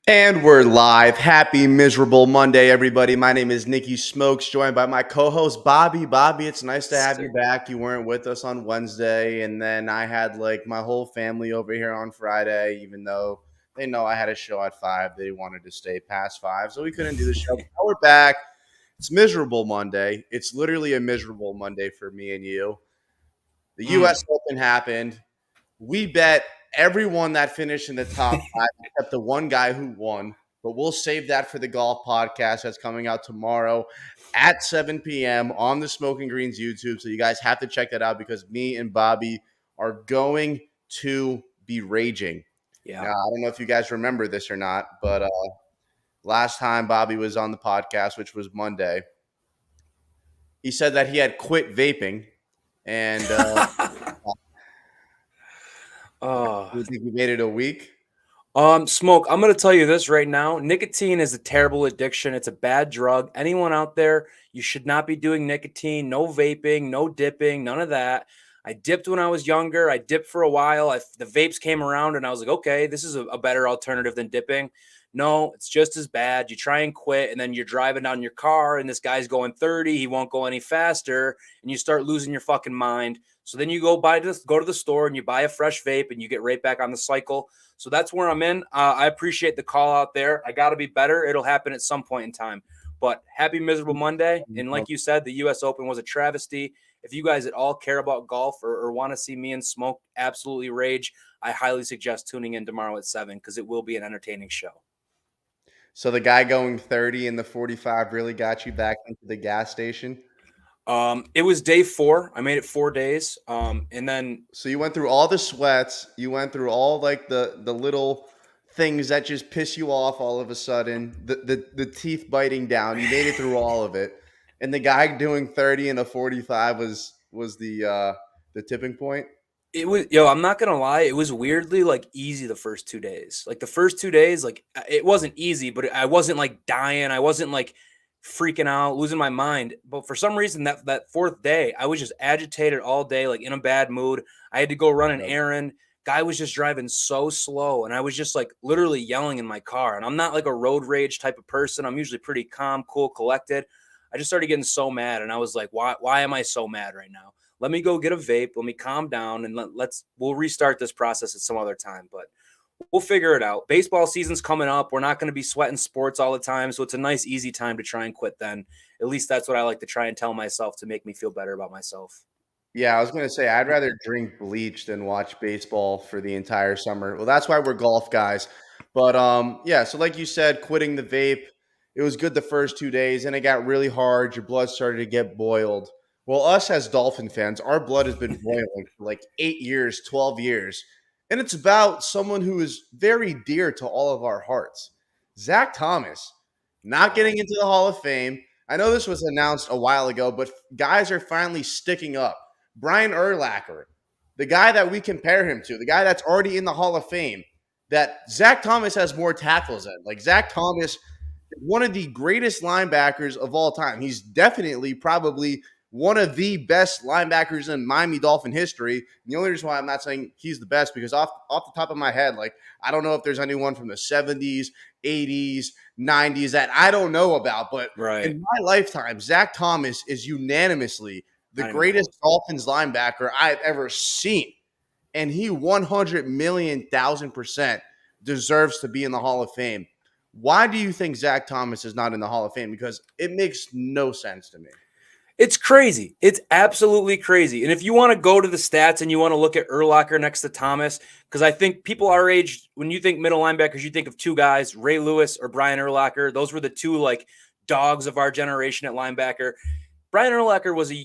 And we're live. Happy miserable Monday, everybody. My name is Nikki Smokes, joined by my co-host Bobby. Bobby, it's nice to have you back. You weren't with us on Wednesday, and then I had like my whole family over here on Friday, even though they know I had a show at 5. They wanted to stay past 5, so we couldn't do the show. Now we're back. It's miserable Monday. It's literally a miserable Monday for me and you. The US Open happened. We bet everyone that finished in the top 5 except the one guy who won. But we'll save that for the golf podcast that's coming out tomorrow at 7 p.m. on the Smoking Greens YouTube. So you guys have to check that out because me and Bobby are going to be raging. Yeah. Now, I don't know if you guys remember this or not, but last time Bobby was on the podcast, which was Monday, he said that he had quit vaping. And you think he made it a week? Smoke, I'm going to tell you this right now. Nicotine is a terrible addiction. It's a bad drug. Anyone out there, you should not be doing nicotine. No vaping, no dipping, none of that. I dipped when I was younger. I dipped for a while. The vapes came around and I was like, okay, this is a better alternative than dipping. No, it's just as bad. You try and quit and then you're driving down your car and this guy's going 30. He won't go any faster and you start losing your fucking mind. So then you go to the store and you buy a fresh vape and you get right back on the cycle. So that's where I'm in. I appreciate the call out there. I got to be better. It'll happen at some point in time. But happy miserable Monday. And like you said, the U.S. Open was a travesty. If you guys at all care about golf or want to see me and Smoke absolutely rage, I highly suggest tuning in tomorrow at 7 because it will be an entertaining show. So the guy going 30 in the 45 really got you back into the gas station? It was day 4. I made it 4 days. And then So you went through all the sweats, you went through all like the little things that just piss you off all of a sudden, the teeth biting down. You made it through all of it. And the guy doing 30 in a 45 was the tipping point. it was, I'm not gonna lie, it was weirdly like easy the first 2 days. Like the first 2 days, like it wasn't easy, but I wasn't like dying. I wasn't like freaking out, losing my mind. But for some reason, that fourth day, I was just agitated all day, like in a bad mood. I had to go run an errand. Guy was just driving so slow, and I was just like literally yelling in my car. And I'm not like a road rage type of person. I'm usually pretty calm, cool, collected. I just started getting so mad, and I was like, why am I so mad right now? Let me go get a vape. Let me calm down and we'll restart this process at some other time, but we'll figure it out. Baseball season's coming up. We're not going to be sweating sports all the time. So it's a nice, easy time to try and quit then. At least that's what I like to try and tell myself to make me feel better about myself. Yeah, I was going to say I'd rather drink bleach than watch baseball for the entire summer. Well, that's why we're golf guys. But yeah, so like you said, quitting the vape, it was good the first 2 days, and it got really hard. Your blood started to get boiled. Well, us as Dolphin fans, our blood has been boiling for like 8 years, 12 years. And it's about someone who is very dear to all of our hearts. Zach Thomas, not getting into the Hall of Fame. I know this was announced a while ago, but guys are finally sticking up. Brian Urlacher, the guy that we compare him to, the guy that's already in the Hall of Fame, that Zach Thomas has more tackles than. Like Zach Thomas, one of the greatest linebackers of all time. He's definitely probably one of the best linebackers in Miami Dolphin history. And the only reason why I'm not saying he's the best because off the top of my head, like I don't know if there's anyone from the 70s, 80s, 90s that I don't know about, but in my lifetime, Zach Thomas is unanimously the greatest Dolphins linebacker I've ever seen. And he 100,000,000% deserves to be in the Hall of Fame. Why do you think Zach Thomas is not in the Hall of Fame? Because it makes no sense to me. It's crazy. It's absolutely crazy. And if you want to go to the stats and you want to look at Urlacher next to Thomas, because I think people our age, when you think middle linebackers, you think of two guys, Ray Lewis or Brian Urlacher. Those were the two like dogs of our generation at linebacker. Brian Urlacher was a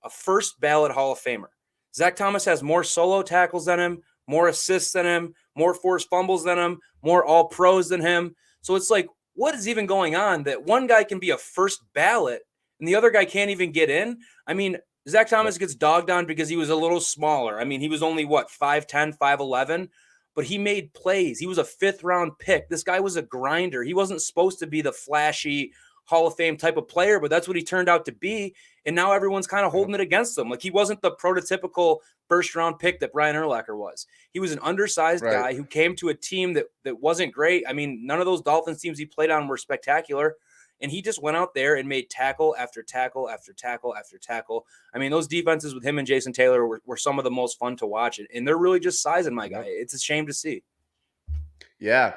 first ballot Hall of Famer. Zach Thomas has more solo tackles than him, more assists than him, more forced fumbles than him, more all pros than him. So it's like, what is even going on that one guy can be a first ballot and the other guy can't even get in? I mean, Zach Thomas gets dogged on because he was a little smaller. I mean, he was only, 5'10", 5'11", but he made plays. He was a fifth-round pick. This guy was a grinder. He wasn't supposed to be the flashy Hall of Fame type of player, but that's what he turned out to be. And now everyone's kind of holding it against him. Like he wasn't the prototypical first round pick that Brian Urlacher was. He was an undersized Right. guy who came to a team that wasn't great. I mean, none of those Dolphins teams he played on were spectacular. And he just went out there and made tackle after tackle after tackle after tackle. I mean, those defenses with him and Jason Taylor were some of the most fun to watch. And they're really just sizing my guy. It's a shame to see. Yeah.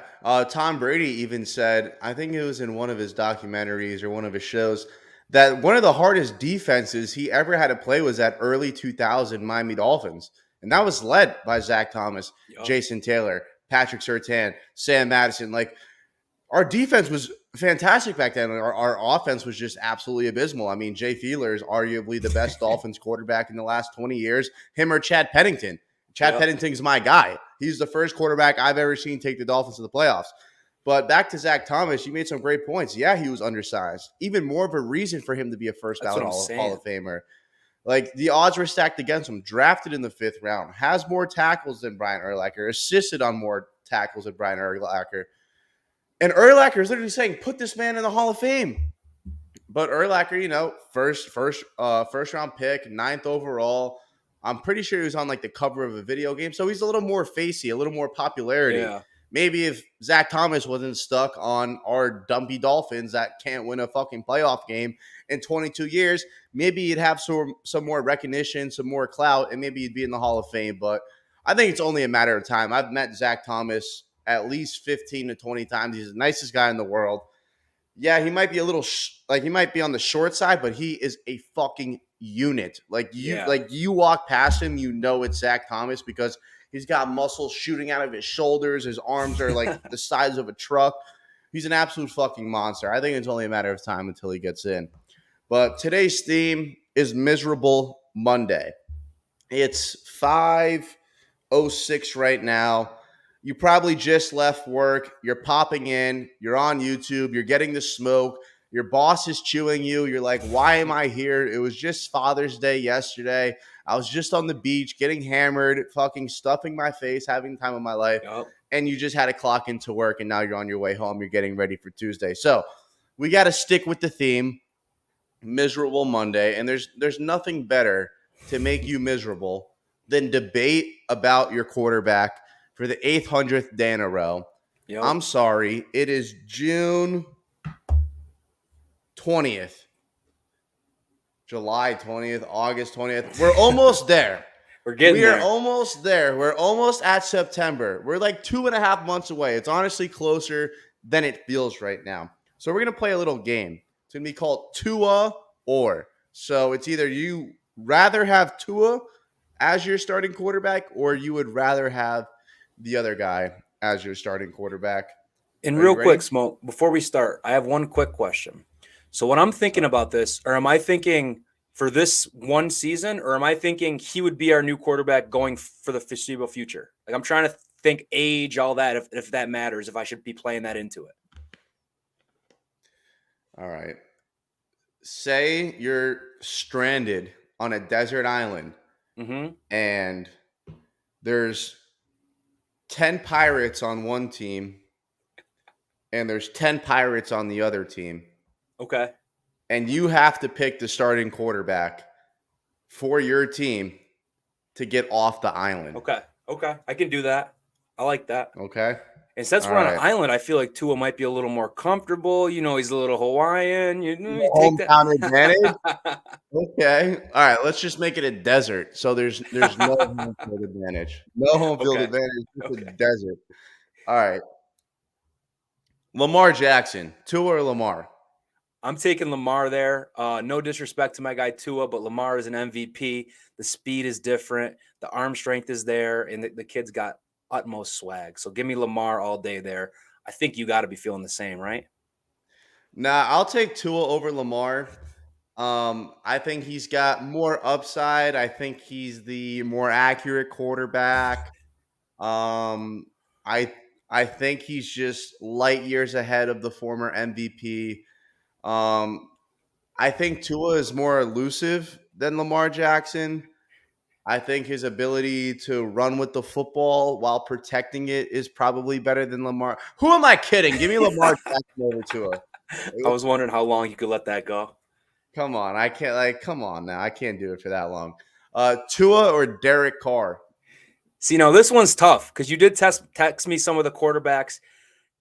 Tom Brady even said, I think it was in one of his documentaries or one of his shows, that one of the hardest defenses he ever had to play was that early 2000 Miami Dolphins. And that was led by Zach Thomas, Yep. Jason Taylor, Patrick Surtain, Sam Madison. Like, our defense was fantastic back then. Our offense was just absolutely abysmal. I mean, Jay Fiedler is arguably the best Dolphins quarterback in the last 20 years. Him or Chad Pennington. Chad Pennington's my guy. He's the first quarterback I've ever seen take the Dolphins to the playoffs. But back to Zach Thomas, you made some great points. Yeah, he was undersized. Even more of a reason for him to be a first ballot Hall of Famer. Like, the odds were stacked against him. Drafted in the 5th round. Has more tackles than Brian Urlacher. Assisted on more tackles than Brian Urlacher. And Urlacher is literally saying, put this man in the Hall of Fame. But Urlacher, first round pick, 9th overall. I'm pretty sure he was on like the cover of a video game. So he's a little more facey, a little more popularity. Yeah. Maybe if Zach Thomas wasn't stuck on our dumpy Dolphins that can't win a fucking playoff game in 22 years, maybe he'd have some more recognition, some more clout, and maybe he'd be in the Hall of Fame. But I think it's only a matter of time. I've met Zach Thomas at least 15 to 20 times. He's the nicest guy in the world. Yeah, he might be a little he might be on the short side, but he is a fucking unit. Like you walk past him, you know it's Zach Thomas because he's got muscles shooting out of his shoulders. His arms are like the size of a truck. He's an absolute fucking monster. I think it's only a matter of time until he gets in. But today's theme is Miserable Monday. It's 5:06 right now. You probably just left work. You're popping in. You're on YouTube. You're getting the smoke. Your boss is chewing you. You're like, why am I here? It was just Father's Day yesterday. I was just on the beach getting hammered, fucking stuffing my face, having the time of my life. Yep. And you just had to clock into work, and now you're on your way home. You're getting ready for Tuesday. So we got to stick with the theme, Miserable Monday. And there's nothing better to make you miserable than debate about your quarterback for the 800th day in a row. Yep. I'm sorry. It is June 20th. July 20th, August 20th. We're almost there. We are almost there. We're almost at September. We're like 2.5 months away. It's honestly closer than it feels right now. So we're going to play a little game. It's going to be called Tua or. So it's either you rather have Tua as your starting quarterback or you would rather have the other guy as your starting quarterback. And real quick, Smoke, before we start, I have one quick question. So when I'm thinking about this, or am I thinking for this one season, or am I thinking he would be our new quarterback going for the foreseeable future? Like I'm trying to think age, all that, if that matters, if I should be playing that into it. All right. Say you're stranded on a desert island and there's 10 pirates on one team and there's 10 pirates on the other team. Okay. And you have to pick the starting quarterback for your team to get off the island. Okay. I can do that. I like that. Okay. And since we're on an island, I feel like Tua might be a little more comfortable. You know, he's a little Hawaiian. You take hometown advantage. Okay. All right. Let's just make it a desert. So there's no home field advantage. No home field advantage. It's a desert. All right. Lamar Jackson, Tua or Lamar? I'm taking Lamar there. No disrespect to my guy Tua, but Lamar is an MVP. The speed is different. The arm strength is there, and the kid's got utmost swag. So give me Lamar all day there. I think you got to be feeling the same, right? Nah, I'll take Tua over Lamar. I think he's got more upside. I think he's the more accurate quarterback. I think he's just light years ahead of the former MVP. I think Tua is more elusive than Lamar Jackson. I think his ability to run with the football while protecting it is probably better than Lamar. Who am I kidding? Give me Lamar Jackson over Tua. I was wondering how long you could let that go. Come on, I can't come on now. I can't do it for that long. Tua or Derek Carr? See, now this one's tough because you did text me some of the quarterbacks.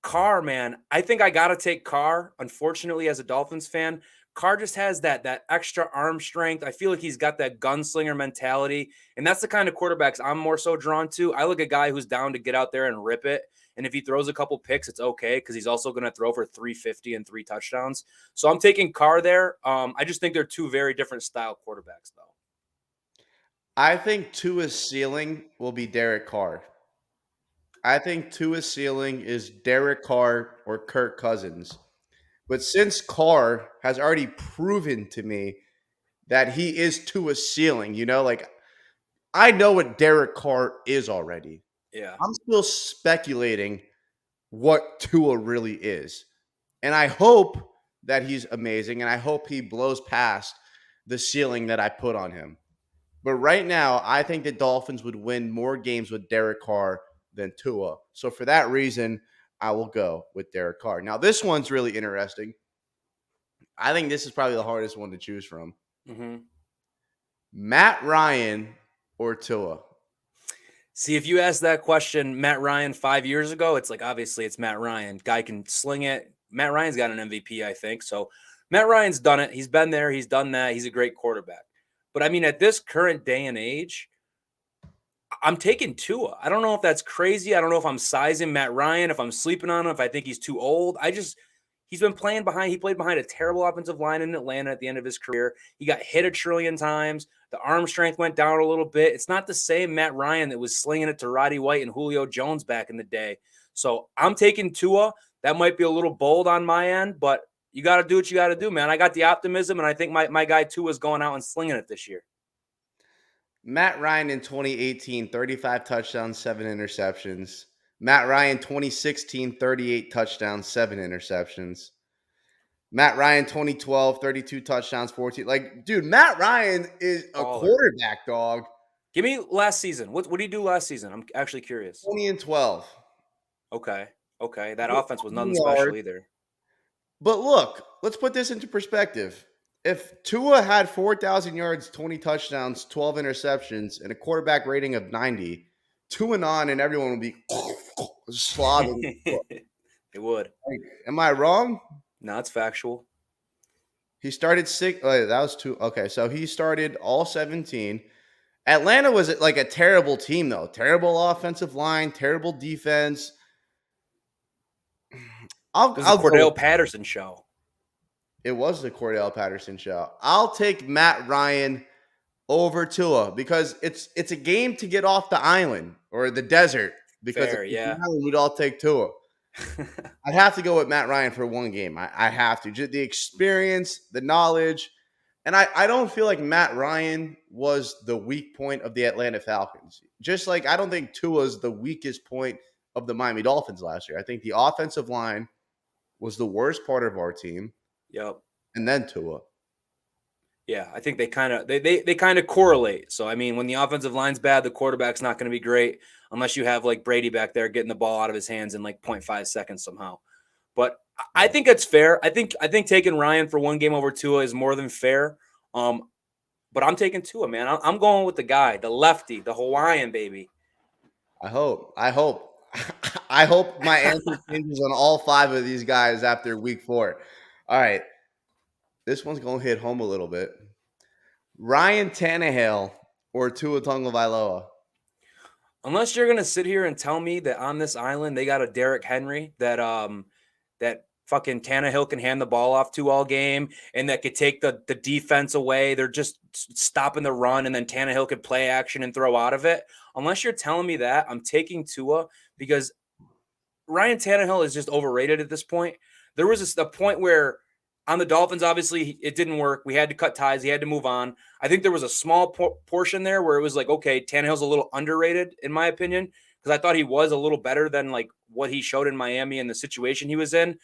Carr, man, I think I gotta take Carr. Unfortunately, as a Dolphins fan, Carr just has that extra arm strength. I feel like he's got that gunslinger mentality, and that's the kind of quarterbacks I'm more so drawn to. I look at a guy who's down to get out there and rip it, and if he throws a couple picks, it's okay because he's also going to throw for 350 and 3 touchdowns. So I'm taking Carr there. I just think they're two very different style quarterbacks, though. I think Tua's ceiling will be Derek Carr. I think Tua's ceiling is Derek Carr or Kirk Cousins. But since Carr has already proven to me that he is Tua's ceiling, like I know what Derek Carr is already. Yeah. I'm still speculating what Tua really is. And I hope that he's amazing and I hope he blows past the ceiling that I put on him. But right now, I think the Dolphins would win more games with Derek Carr than Tua. So for that reason, I will go with Derek Carr. Now, this one's really interesting. I think this is probably the hardest one to choose from. Mm-hmm. Matt Ryan or Tua? See, if you asked that question, Matt Ryan 5 years ago, it's like obviously it's Matt Ryan. Guy can sling it. Matt Ryan's got an MVP, I think. So Matt Ryan's done it. He's been there. He's done that. He's a great quarterback. But I mean, at this current day and age, I'm taking Tua. I don't know if that's crazy. I don't know if I'm sizing Matt Ryan, if I'm sleeping on him, if I think he's too old. He's been playing behind, he played behind a terrible offensive line in Atlanta at the end of his career. He got hit a trillion times. The arm strength went down a little bit. It's not the same Matt Ryan that was slinging it to Roddy White and Julio Jones back in the day. So I'm taking Tua. That might be a little bold on my end, but you got to do what you got to do, man. I got the optimism, and I think my guy Tua is going out and slinging it this year. Matt Ryan in 2018, 35 touchdowns, 7 interceptions. Matt Ryan 2016, 38 touchdowns, 7 interceptions. Matt Ryan 2012, 32 touchdowns, 14. Like, dude, Matt Ryan is a Baller. quarterback, dog. Give me last season. What did he do last season? I'm actually curious. 20 and 12. Okay. Okay. That offense was nothing Yards. special either. But look, let's put this into perspective. If Tua had 4,000 yards, 20 touchdowns, 12 interceptions, and a quarterback rating of 90, 2-on, and everyone would be slobbing. It would. Like, am I wrong? No, it's factual. He started six. Oh, that was two. Okay, so he started all 17. Atlanta was like a terrible team, though. Terrible offensive line, terrible defense. It was a Cordell Patterson show. It was the Cordell Patterson show. I'll take Matt Ryan over Tua because it's a game to get off the island or the desert. Because Fair, if yeah. island, we'd all take Tua. I'd have to go with Matt Ryan for one game. I have to. Just the experience, the knowledge. And I don't feel like Matt Ryan was the weak point of the Atlanta Falcons. Just like I don't think Tua's the weakest point of the Miami Dolphins last year. I think the offensive line was the worst part of our team. Yep. And then Tua. Yeah, I think they kind of correlate. So I mean, when the offensive line's bad, the quarterback's not going to be great unless you have like Brady back there getting the ball out of his hands in like 0.5 seconds somehow. But I think it's fair. I think taking Ryan for one game over Tua is more than fair. But I'm taking Tua, man. I'm going with the guy, the lefty, the Hawaiian baby. I hope. I hope my answer changes on all 5 of these guys after week 4. All right. This one's going to hit home a little bit. Ryan Tannehill or Tua Tagovailoa? Unless you're going to sit here and tell me that on this island they got a Derrick Henry that fucking Tannehill can hand the ball off to all game and that could take the defense away. They're just stopping the run and then Tannehill could play action and throw out of it. Unless you're telling me that, I'm taking Tua because Ryan Tannehill is just overrated at this point. There was a point where on the Dolphins, obviously, it didn't work. We had to cut ties. He had to move on. I think there was a small portion there where it was like, okay, Tannehill's a little underrated, in my opinion, because I thought he was a little better than like what he showed in Miami and the situation he was in.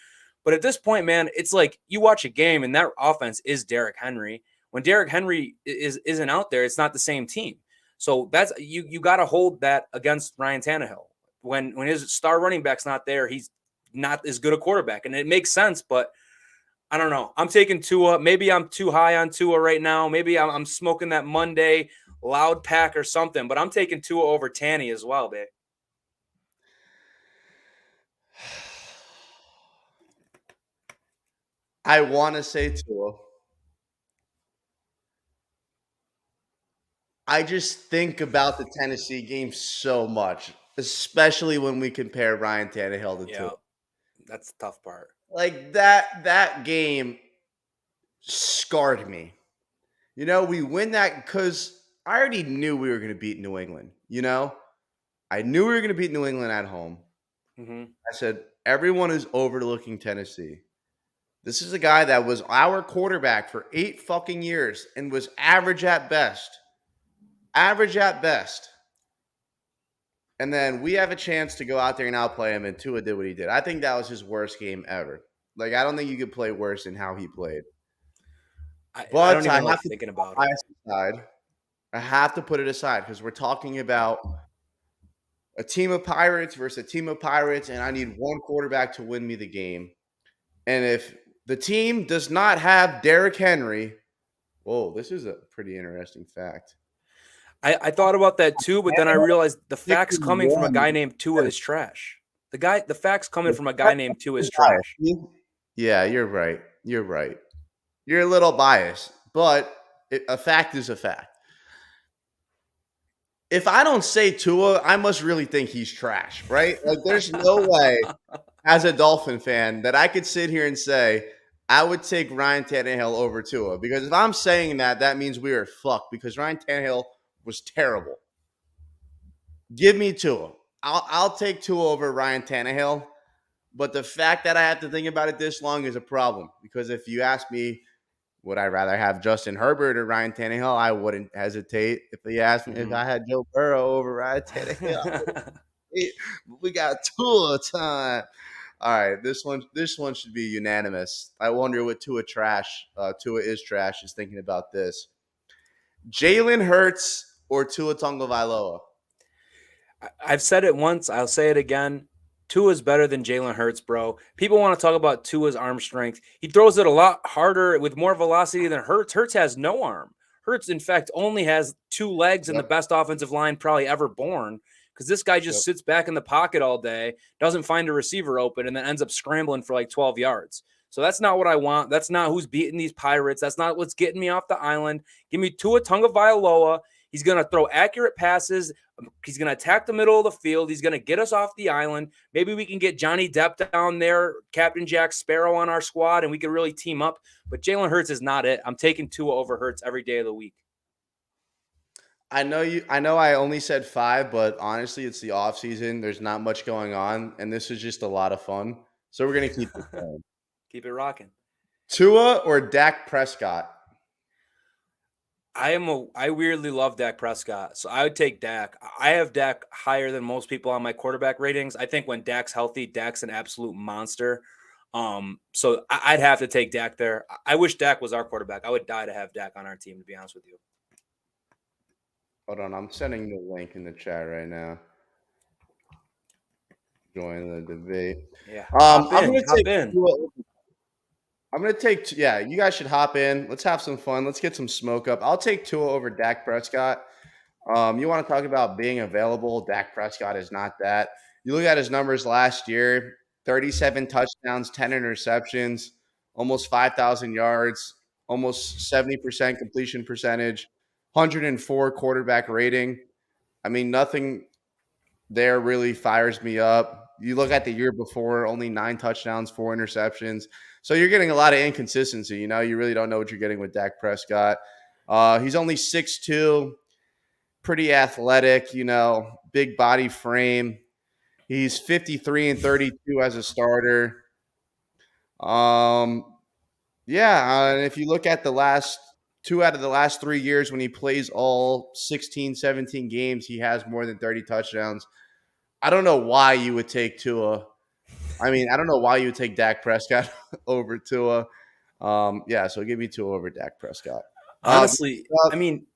But at this point, man, it's like you watch a game and that offense is Derrick Henry. When Derrick Henry isn't out there, it's not the same team. So that's you got to hold that against Ryan Tannehill. When his star running back's not there, he's not as good a quarterback, and it makes sense, but I don't know. I'm taking Tua. Maybe I'm too high on Tua right now. Maybe I'm smoking that Monday loud pack or something, but I'm taking Tua over Tanny as well, babe. I want to say Tua. I just think about the Tennessee game so much, especially when we compare Ryan Tannehill to Tua. Yeah, that's the tough part. Like that game scarred me. We win that because I already knew we were going to beat New England. I knew we were going to beat New England at home. Hmm. I said everyone is overlooking Tennessee. This is a guy that was our quarterback for 8 fucking years and was average at best. Average at best. And then we have a chance to go out there and outplay him, and Tua did what he did. I think that was his worst game ever. Like, I don't think you could play worse than how he played. I But don't I even like have to thinking put about my it. bias aside. I have to put it aside because we're talking about a team of Pirates versus a team of Pirates, and I need one quarterback to win me the game. And if the team does not have Derrick Henry, whoa, this is a pretty interesting fact. I thought about that too, but then I realized the Six facts and coming from a one. guy named Tua is trash. The facts coming from a guy That's named Tua is trash. biased. Yeah, you're right. You're right. You're a little biased, but a fact is a fact. If I don't say Tua, I must really think he's trash, right? Like, there's no way as a Dolphin fan that I could sit here and say I would take Ryan Tannehill over Tua because if I'm saying that, that means we are fucked because Ryan Tannehill was terrible. Give me Tua. I'll take Tua over Ryan Tannehill, but the fact that I have to think about it this long is a problem because if you ask me, would I rather have Justin Herbert or Ryan Tannehill? I wouldn't hesitate. If you asked me if Hmm. I had Joe Burrow over Ryan Tannehill, I wouldn't hesitate. But we got Tua time. All right, this one should be unanimous. I wonder what Tua is trash is thinking about this. Jalen Hurts or Tua Tagovailoa? I've said it once. I'll say it again. Tua's better than Jalen Hurts, bro. People want to talk about Tua's arm strength. He throws it a lot harder with more velocity than Hurts. Hurts has no arm. Hurts, in fact, only has two legs and the Yep. best offensive line probably ever born because this guy Yep. just sits back in the pocket all day, doesn't find a receiver open, and then ends up scrambling for like 12 yards. So that's not what I want. That's not who's beating these Pirates. That's not what's getting me off the island. Give me Tua Tagovailoa. He's going to throw accurate passes. He's going to attack the middle of the field. He's going to get us off the island. Maybe we can get Johnny Depp down there, Captain Jack Sparrow on our squad, and we can really team up. But Jalen Hurts is not it. I'm taking Tua over Hurts every day of the week. I know I only said 5, but honestly, it's the off season. There's not much going on, and this is just a lot of fun. So we're gonna keep it going. Keep it rocking. Tua or Dak Prescott? I weirdly love Dak Prescott, so I would take Dak. I have Dak higher than most people on my quarterback ratings. I think when Dak's healthy, Dak's an absolute monster. So I'd have to take Dak there. I wish Dak was our quarterback. I would die to have Dak on our team, to be honest with you. Hold on, I'm sending the link in the chat right now. Join the debate. Yeah, Um, hop I'm in, gonna hop take in. Tua. I'm gonna take. Yeah, you guys should hop in. Let's have some fun. Let's get some smoke up. I'll take Tua over Dak Prescott. You want to talk about being available? Dak Prescott is not that. You look at his numbers last year: 37 touchdowns, 10 interceptions, almost 5,000 yards, almost 70% completion percentage, 104 quarterback rating. I mean, nothing there really fires me up. You look at the year before, only 9 touchdowns, 4 interceptions. So you're getting a lot of inconsistency. You really don't know what you're getting with Dak Prescott. He's only 6'2", pretty athletic, big body frame. He's 53-32 as a starter. Um, yeah, and if you look at the last 2 out of the last 3 years when he plays all 16, 17 games, he has more than 30 touchdowns. I don't know why you would take Tua. I mean, I don't know why you would take Dak Prescott over Tua. Yeah, so give me Tua over Dak Prescott. Uh, Honestly, I mean,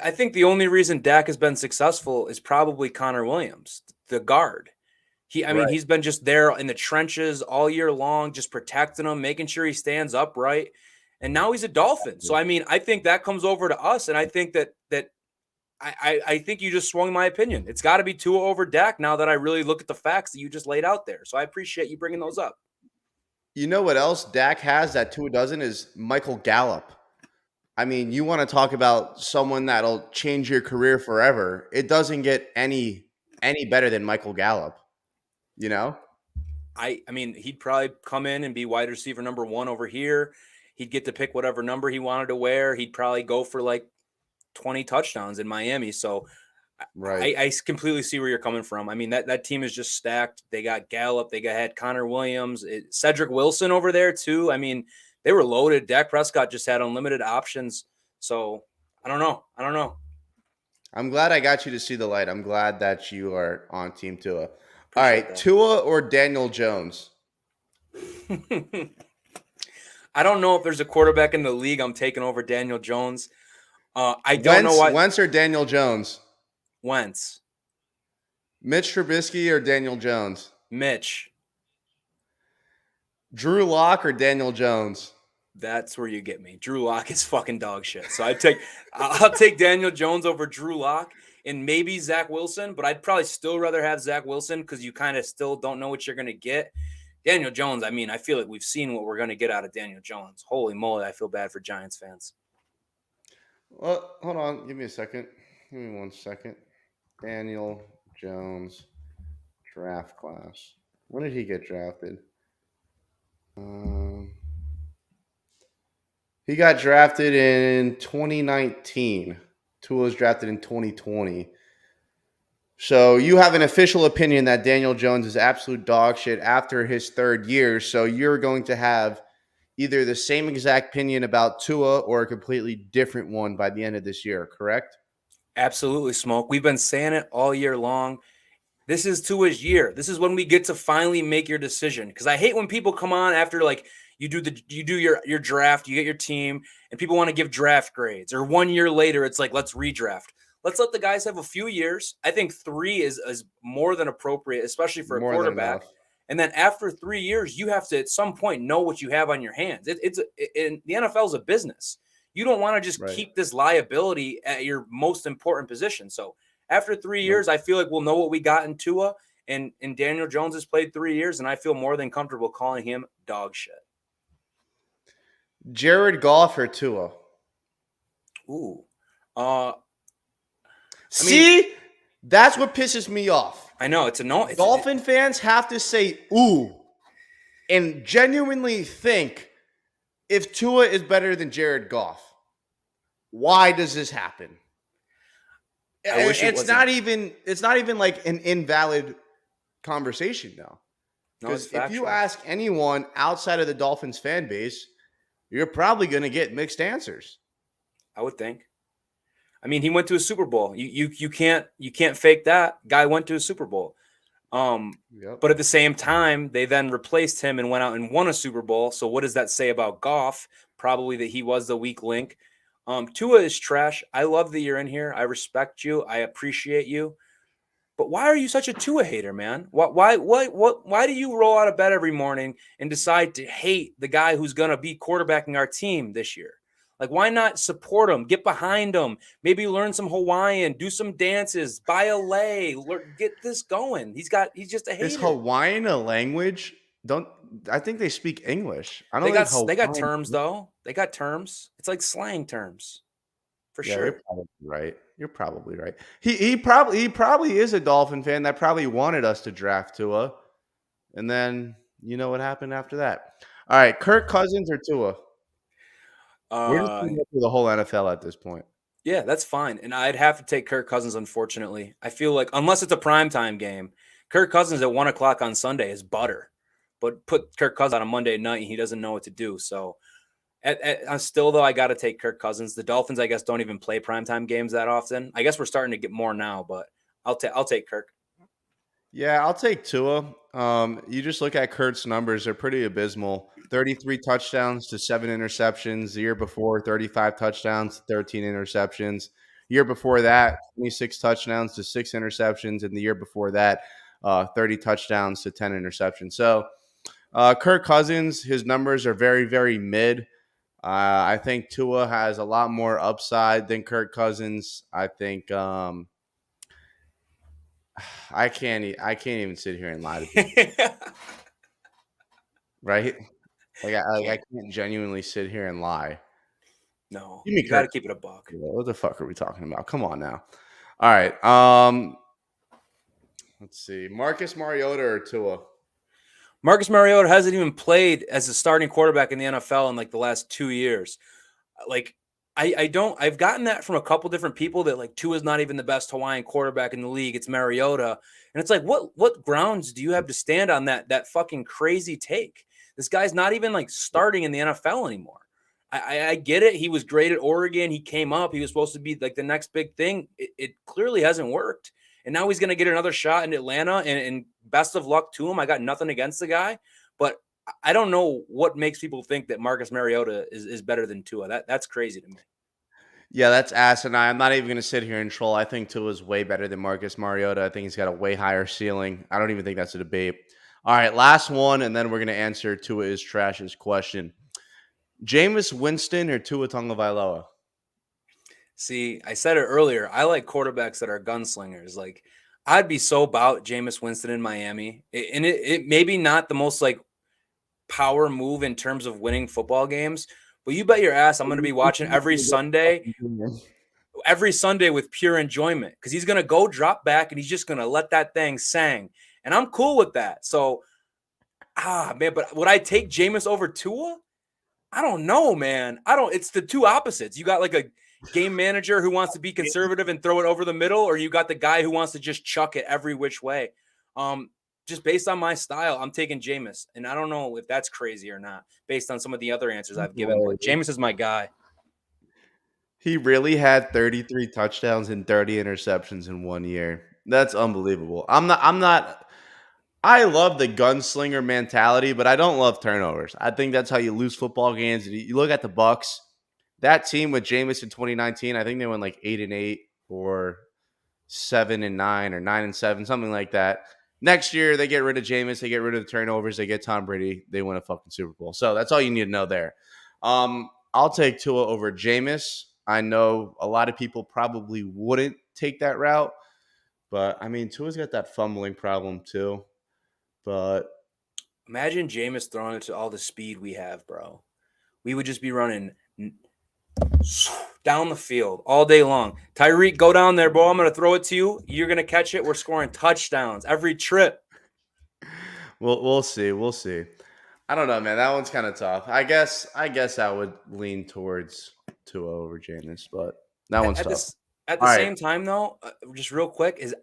I think the only reason Dak has been successful is probably Connor Williams, the guard. I mean, Right. he's been just there in the trenches all year long, just protecting him, making sure he stands upright. And now he's a Dolphin. So I mean, I think that comes over to us, and I think that I think you just swung my opinion. It's got to be Tua over Dak now that I really look at the facts that you just laid out there. So I appreciate you bringing those up. You know what else Dak has that Tua doesn't is Michael Gallup. I mean, you want to talk about someone that'll change your career forever. It doesn't get any better than Michael Gallup, you know? I mean, he'd probably come in and be wide receiver number one over here. He'd get to pick whatever number he wanted to wear. He'd probably go for like 20 touchdowns in Miami. So Right. I completely see where you're coming from. I mean, that team is just stacked. They got Gallup, had Connor Williams, Cedric Wilson over there too. I mean, they were loaded. Dak Prescott just had unlimited options. So I don't know. I don't know. I'm glad I got you to see the light. I'm glad that you are on Team Tua. All Appreciate right, that. Tua or Daniel Jones? I don't know if there's a quarterback in the league I'm taking over Daniel Jones. I don't know why. Wentz or Daniel Jones? Wentz, Mitch Trubisky or Daniel Jones? Mitch. Drew Lock or Daniel Jones? That's where you get me. Drew Lock is fucking dog shit. So I'll take Daniel Jones over Drew Lock and maybe Zach Wilson, but I'd probably still rather have Zach Wilson because you kind of still don't know what you're gonna get. Daniel Jones, I mean, I feel like we've seen what we're gonna get out of Daniel Jones. Holy moly, I feel bad for Giants fans. Well, hold on. Give me a second. Give me 1 second. Daniel Jones draft class. When did he get drafted? Um, he got drafted in 2019. Tua was drafted in 2020. So you have an official opinion that Daniel Jones is absolute dog shit after his third year. So you're going to have either the same exact opinion about Tua or a completely different one by the end of this year, correct? Absolutely, Smoke. We've been saying it all year long. This is Tua's year. This is when we get to finally make your decision. Because I hate when people come on after like you do your draft, you get your team, and people want to give draft grades. Or 1 year later, it's like let's redraft. Let's let the guys have a few years. I think 3 is more than appropriate, especially for a More than quarterback. enough. And then after 3 years, you have to at some point know what you have on your hands. In the NFL is a business. You don't want to just Right. keep this liability at your most important position. So after 3 years, Nope. I feel like we'll know what we got in Tua. And Daniel Jones has played 3 years, and I feel more than comfortable calling him dog shit. Jared Goff or Tua? Ooh. See, that's what pisses me off. I know it's a no. Dolphin fans have to say "ooh" and genuinely think if Tua is better than Jared Goff. Why does this happen? I wish it It's wasn't. not even. It's not even like an invalid conversation now. No, it's Because if you factual. ask anyone outside of the Dolphins fan base, you're probably going to get mixed answers. I would think. I mean, he went to a Super Bowl. You can't fake that. Guy went to a Super Bowl. Yep. But at the same time, they then replaced him and went out and won a Super Bowl. So what does that say about Goff? Probably that he was the weak link. Tua is trash. I love that you're in here. I respect you. I appreciate you. But why are you such a Tua hater, man? Why do you roll out of bed every morning and decide to hate the guy who's going to be quarterbacking our team this year? Like, why not support him? Get behind him. Maybe learn some Hawaiian, do some dances, buy a lei, get this going. He's just a Is hater. Hawaiian a language? Don't I think they speak English? I don't They think got Hawaiian. terms though. They got terms. It's like slang terms, for Yeah, you're sure. probably right. You're probably right. He probably is a Dolphin fan that probably wanted us to draft Tua, and then you know what happened after that. All right, Kirk Cousins or Tua? We're just Uh, going through the whole NFL at this point. Yeah, that's fine. And I'd have to take Kirk Cousins, unfortunately. I feel like, unless it's a primetime game, Kirk Cousins at 1 o'clock on Sunday is butter. But put Kirk Cousins on a Monday night and he doesn't know what to do. So, still, though, I got to take Kirk Cousins. The Dolphins, I guess, don't even play primetime games that often. I guess we're starting to get more now, but I'll take Kirk. Yeah, I'll take Tua. You just look at Kurt's numbers; they're pretty abysmal. 33 touchdowns to 7 interceptions. The year before, 35 touchdowns, 13 interceptions. Year before that, 26 touchdowns to 6 interceptions, and the year before that, 30 touchdowns to 10 interceptions. So Kirk Cousins, his numbers are very, very mid. I think Tua has a lot more upside than Kirk Cousins. I think I can't even sit here and lie to people, right? I Can't. can't genuinely sit here and lie. No, Give me you got Kirk. to keep it a buck. What the fuck are we talking about? Come on now. All right. Let's see. Marcus Mariota or Tua? Marcus Mariota hasn't even played as a starting quarterback in the NFL in like the last 2 years. Like I don't I've gotten that from a couple different people that like Tua is not even the best Hawaiian quarterback in the league. It's Mariota. And it's like what grounds do you have to stand on that fucking crazy take? This guy's not even like starting in the NFL anymore. I get it. He was great at Oregon. He came up. He was supposed to be like the next big thing. It clearly hasn't worked. And now he's going to get another shot in Atlanta. And best of luck to him. I got nothing against the guy, but I don't know what makes people think that Marcus Mariota is better than Tua. That's crazy to me. Yeah, that's asinine. I'm not even going to sit here and troll. I think Tua is way better than Marcus Mariota. I think he's got a way higher ceiling. I don't even think that's a debate. All right, last one, and then we're going to answer Tua is trash's question. Jameis Winston or Tua Tagovailoa? See, I said it earlier. I like quarterbacks that are gunslingers. Like I'd be so about Jameis Winston in Miami, and it maybe not the most like power move in terms of winning football games, but you bet your ass I'm going to be watching every Sunday with pure enjoyment because he's going to go drop back and he's just going to let that thing sang. And I'm cool with that. So, man, but would I take Jameis over Tua? I don't know, man. I don't. It's the two opposites. You got like a game manager who wants to be conservative and throw it over the middle, or you got the guy who wants to just chuck it every which way. Just based on my style, I'm taking Jameis, and I don't know if that's crazy or not, based on some of the other answers I've given. But Jameis is my guy. He really had 33 touchdowns and 30 interceptions in 1 year. That's unbelievable. I love the gunslinger mentality, but I don't love turnovers. I think that's how you lose football games. You look at the Bucks, that team with Jameis in 2019, I think they went like 8-8 or 7-9 or 9-7, something like that. Next year, they get rid of Jameis, they get rid of the turnovers, they get Tom Brady, they win a fucking Super Bowl. So that's all you need to know there. I'll take Tua over Jameis. I know a lot of people probably wouldn't take that route, but I mean, Tua's got that fumbling problem too. But Imagine Jameis throwing it to all the speed we have, bro. We would just be running down the field all day long. Tyreek, go down there, bro. I'm going to throw it to you. You're going to catch it. We're scoring touchdowns every trip. we'll see. We'll see. I don't know, man. That one's kind of tough. I guess I would lean towards Tua over Jameis, but that one's At tough. this at the All right. same time, though, just real quick, is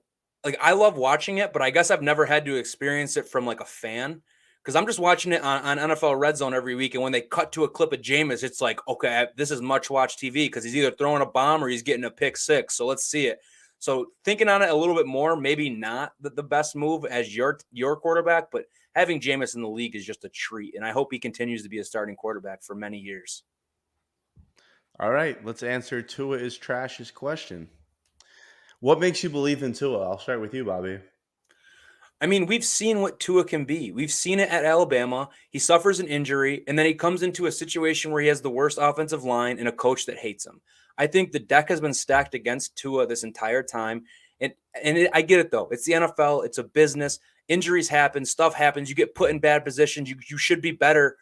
like I love watching it, but I guess I've never had to experience it from like a fan because I'm just watching it on NFL Red Zone every week, and when they cut to a clip of Jameis, it's like, okay, this is much watch TV because he's either throwing a bomb or he's getting a pick six. So let's see it. So thinking on it a little bit more, maybe not the best move as your quarterback, but having Jameis in the league is just a treat, and I hope he continues to be a starting quarterback for many years. All right. Let's answer Tua is trash's question. What makes you believe in Tua? I'll start with you, Bobby. I mean, we've seen what Tua can be. We've seen it at Alabama. He suffers an injury, and then he comes into a situation where he has the worst offensive line and a coach that hates him. I think the deck has been stacked against Tua this entire time. I get it, though. It's the NFL. It's a business. Injuries happen. Stuff happens. You get put in bad positions. You should be better.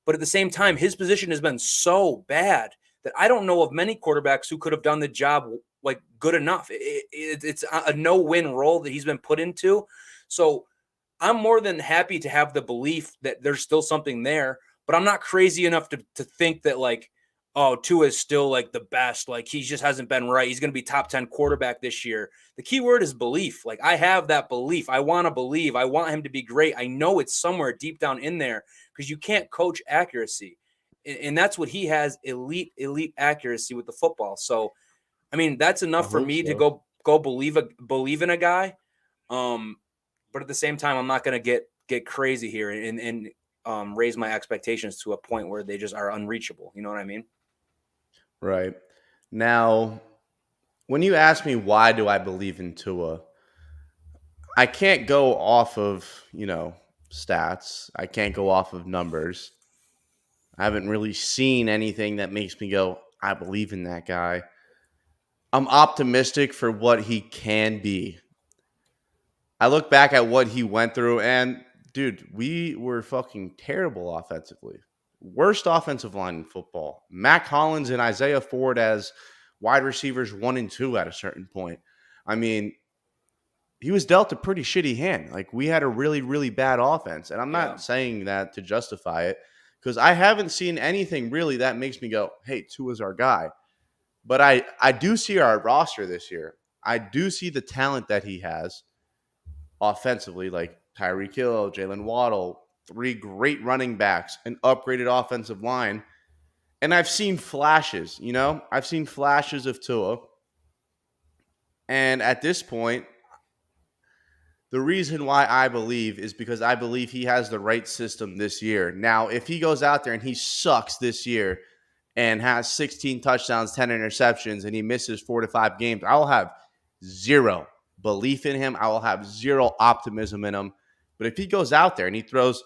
But at the same time, his position has been so bad that I don't know of many quarterbacks who could have done the job like good enough. It's a no-win role that he's been put into. So I'm more than happy to have the belief that there's still something there, but I'm not crazy enough to think that like, oh, Tua is still like the best. Like he just hasn't been right. He's going to be top 10 quarterback this year. The key word is belief. Like I have that belief. I want to believe. I want him to be great. I know it's somewhere deep down in there because you can't coach accuracy. And that's what he has, elite accuracy with the football. So, I mean, that's I enough for hope me to so. go believe in a guy. But at the same time, I'm not going to get crazy here and raise my expectations to a point where they just are unreachable. You know what I mean? Right. Now, when you ask me why do I believe in Tua, I can't go off of, stats. I can't go off of numbers. I haven't really seen anything that makes me go, I believe in that guy. I'm optimistic for what he can be. I look back at what he went through, and dude, we were fucking terrible offensively. Worst offensive line in football. Mac Hollins and Isaiah Ford as wide receivers 1 and 2 at a certain point. I mean, he was dealt a pretty shitty hand. Like, we had a really, really bad offense. And I'm Yeah. not saying that to justify it because I haven't seen anything really that makes me go, hey, Tua's our guy. But I do see our roster this year. I do see the talent that he has offensively, like Tyreek Hill, Jalen Waddle, three great running backs, an upgraded offensive line. And I've seen flashes, I've seen flashes of Tua. And at this point, the reason why I believe is because I believe he has the right system this year. Now, if he goes out there and he sucks this year and has 16 touchdowns, 10 interceptions, and he misses 4 to 5 games, I'll have zero belief in him. I will have zero optimism in him. But if he goes out there and he throws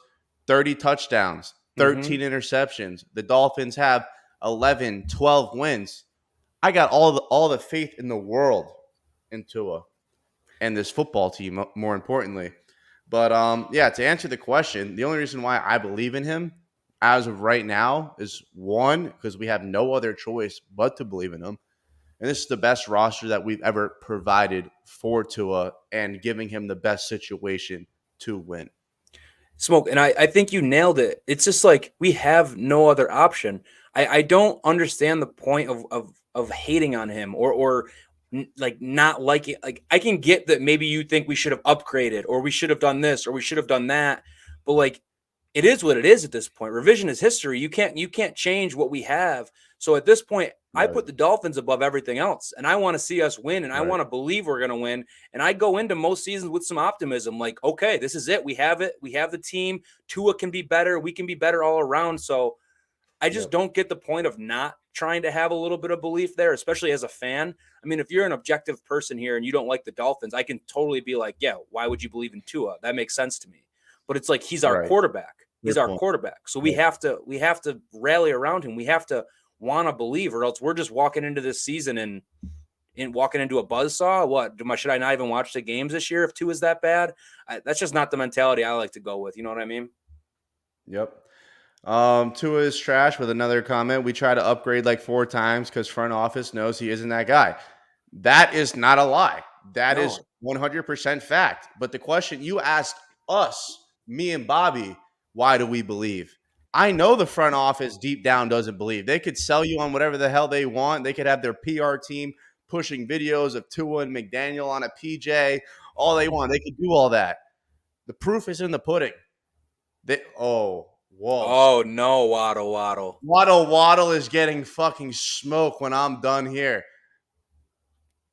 30 touchdowns, Mm-hmm. 13 interceptions, the Dolphins have 11, 12 wins, I got all the faith in the world in Tua and this football team, more importantly. But yeah, to answer the question, the only reason why I believe in him as of right now is one, because we have no other choice but to believe in him. And this is the best roster that we've ever provided for Tua and giving him the best situation to win. Smoke, and I think you nailed it. It's just like we have no other option. I don't understand the point of hating on him or like not liking. Like, I can get that maybe you think we should have upgraded or we should have done this or we should have done that, but like, it is what it is at this point. Revision is history. You can't change what we have. So at this point, I Right. put the Dolphins above everything else, and I want to see us win, and I Right. want to believe we're going to win. And I go into most seasons with some optimism, like, okay, this is it. We have it. We have the team. Tua can be better. We can be better all around. So I just Yep. don't get the point of not trying to have a little bit of belief there, especially as a fan. I mean, if you're an objective person here and you don't like the Dolphins, I can totally be like, yeah, why would you believe in Tua? That makes sense to me. But it's like he's our Right. quarterback. He's Good our point. quarterback. So we Yep. have to rally around him. We have to want to believe, or else we're just walking into this season and walking into a buzzsaw. What should I not even watch the games this year if Tua is that bad? That's just not the mentality I like to go with. You know what I mean? Yep. Tua is trash with another comment. We try to upgrade like 4 times because front office knows he isn't that guy. That is not a lie. That is No. 100% fact. But the question you asked us, me and Bobby, why do we believe? I know the front office deep down doesn't believe. They could sell you on whatever the hell they want. They could have their PR team pushing videos of Tua and McDaniel on a PJ, all they want. They could do all that. The proof is in the pudding. Whoa. Oh no, Waddle Waddle. Waddle is getting fucking smoke when I'm done here.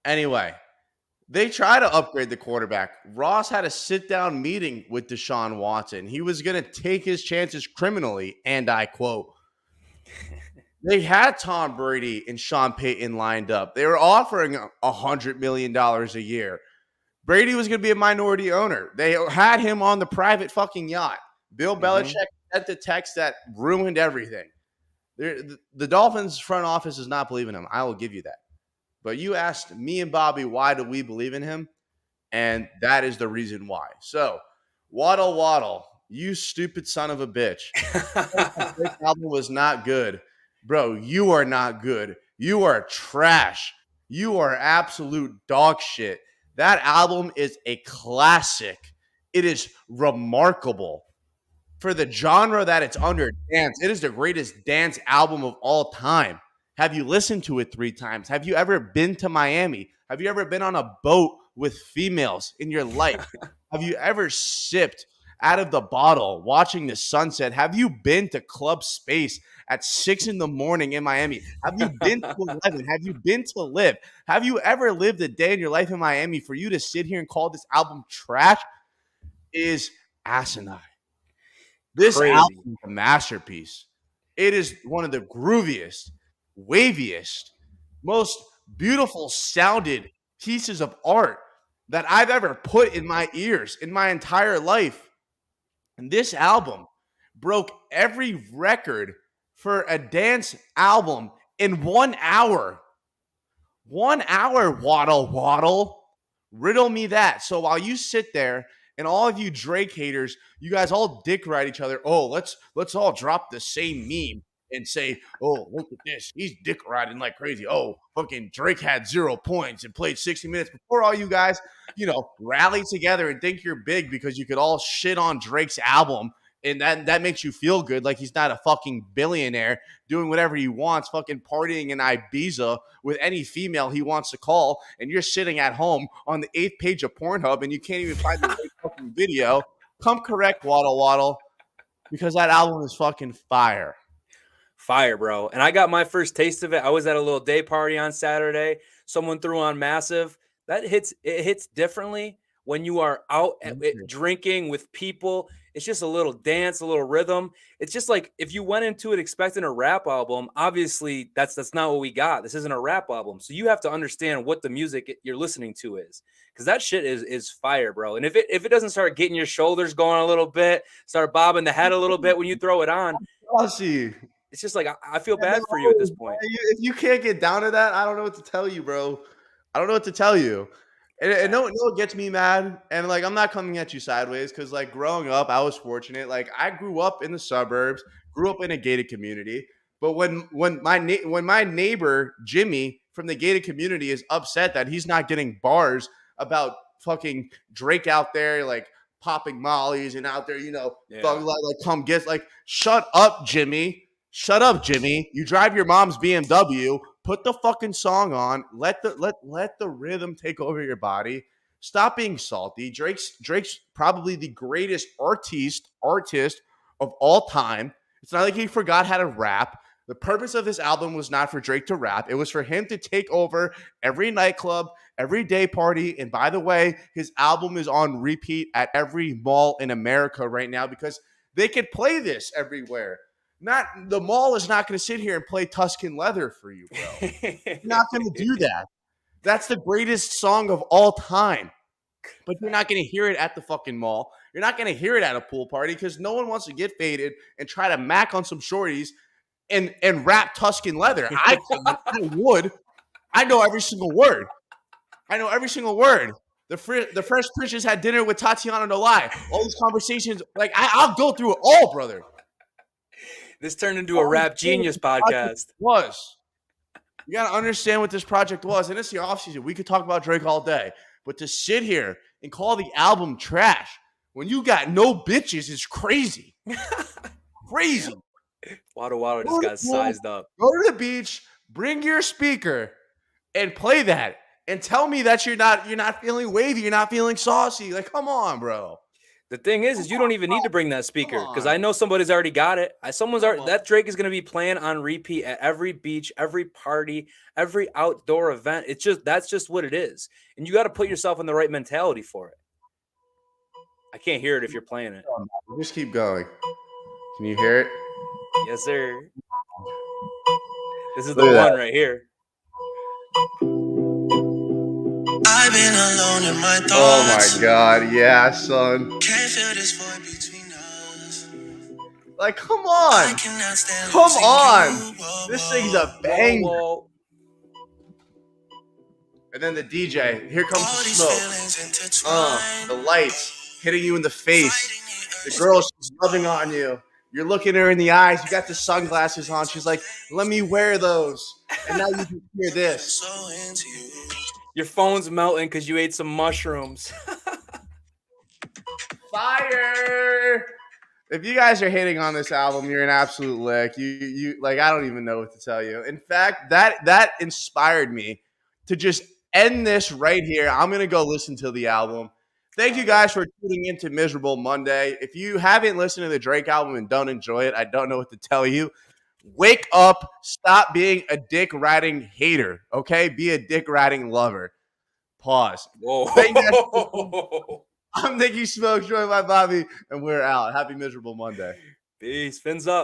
Anyway, they try to upgrade the quarterback. Ross had a sit-down meeting with Deshaun Watson. He was going to take his chances criminally, and I quote, they had Tom Brady and Sean Payton lined up. They were offering $100 million a year. Brady was going to be a minority owner. They had him on the private fucking yacht. Bill Belichick sent the text that ruined everything. The Dolphins front office does not believe in him. I will give you that. But you asked me and Bobby, why do we believe in him? And that is the reason why. So, Waddle, you stupid son of a bitch. This album was not good. Bro, you are not good. You are trash. You are absolute dog shit. That album is a classic. It is remarkable for the genre that it's under. Dance. It is the greatest dance album of all time. Have you listened to it 3 times? Have you ever been to Miami? Have you ever been on a boat with females in your life? Have you ever sipped out of the bottle watching the sunset? Have you been to Club Space at 6 in the morning in Miami? Have you been to 11? Have you been to Live? Have you ever lived a day in your life in Miami? For you to sit here and call this album trash is asinine. This album Crazy. is a masterpiece. It is one of the grooviest, waviest, most beautiful sounded pieces of art that I've ever put in my ears in my entire life. And this album broke every record for a dance album in 1 hour. 1 hour, waddle, waddle. Riddle me that. So while you sit there and all of you Drake haters, you guys all dick ride each other. Oh, let's all drop the same meme and say, oh, look at this. He's dick riding like crazy. Oh, fucking Drake had 0 points and played 60 minutes before all you guys, rally together and think you're big because you could all shit on Drake's album. And that makes you feel good, like he's not a fucking billionaire doing whatever he wants, fucking partying in Ibiza with any female he wants to call, and you're sitting at home on the 8th page of Pornhub and you can't even find the right fucking video. Come correct, Waddle Waddle, because that album is fucking fire. Fire, bro. And I got my first taste of it. I was at a little day party on Saturday. Someone threw on Massive. It hits differently when you are out drinking with people. It's just a little dance, a little rhythm. It's just like if you went into it expecting a rap album, obviously that's not what we got. This isn't a rap album. So you have to understand what the music you're listening to is. Because that shit is fire, bro. And if it doesn't start getting your shoulders going a little bit, start bobbing the head a little bit when you throw it on, it's just like I feel bad for you at this point. If you can't get down to that, I don't know what to tell you, bro. I don't know what to tell you. And no, it gets me mad. And like, I'm not coming at you sideways because, like, growing up, I was fortunate. Like, I grew up in the suburbs, grew up in a gated community. But when my neighbor Jimmy from the gated community is upset that he's not getting bars about fucking Drake out there, like popping mollies and out there, thug like come get, like, shut up, Jimmy. Shut up, Jimmy. You drive your mom's BMW. Put the fucking song on. Let the rhythm take over your body. Stop being salty. Drake's probably the greatest artist of all time. It's not like he forgot how to rap. The purpose of this album was not for Drake to rap. It was for him to take over every nightclub, every day party. And by the way, his album is on repeat at every mall in America right now because they could play this everywhere. Not the mall is not going to sit here and play Tuscan Leather for you, bro. You're not going to do that. That's the greatest song of all time. But you're not going to hear it at the fucking mall. You're not going to hear it at a pool party because no one wants to get faded and try to mac on some shorties and rap Tuscan Leather. I would. I know every single word. The Fresh Prince had dinner with Tatiana No Lie. All these conversations, like, I'll go through it all, brother. This turned into a Rap Genius podcast. You got to understand what this project was. And it's the offseason. We could talk about Drake all day. But to sit here and call the album trash when you got no bitches is crazy. Crazy. Waddle just got sized up. Go to the beach, bring your speaker, and play that. And tell me that you're not feeling wavy, you're not feeling saucy. Like, come on, bro. The thing is you don't even need to bring that speaker because I know somebody's already got it. That Drake is going to be playing on repeat at every beach, every party, every outdoor event. That's just what it is. And you got to put yourself in the right mentality for it. I can't hear it if you're playing it. Just keep going. Can you hear it? Yes, sir. This is the one right here. I've been alone in my thoughts. Oh my God, yeah, son. Can't feel this void between us. Like, come on. Come on. This thing's a banger. And then the DJ, here comes the smoke. The lights hitting you in the face. The girl, she's loving on you. You're looking her in the eyes. You got the sunglasses on. She's like, let me wear those. And now you can hear this. Your phone's melting because you ate some mushrooms. Fire! If you guys are hating on this album, you're an absolute lick. You like, I don't even know what to tell you. In fact, that inspired me to just end this right here. I'm gonna go listen to the album. Thank you guys for tuning into Miserable Monday. If you haven't listened to the Drake album and don't enjoy it, I don't know what to tell you. Wake up. Stop being a dick riding hater. Okay? Be a dick riding lover. Pause. Whoa. I'm Nicky Smokes, joined by Bobby, and we're out. Happy Miserable Monday. Peace. Fins up.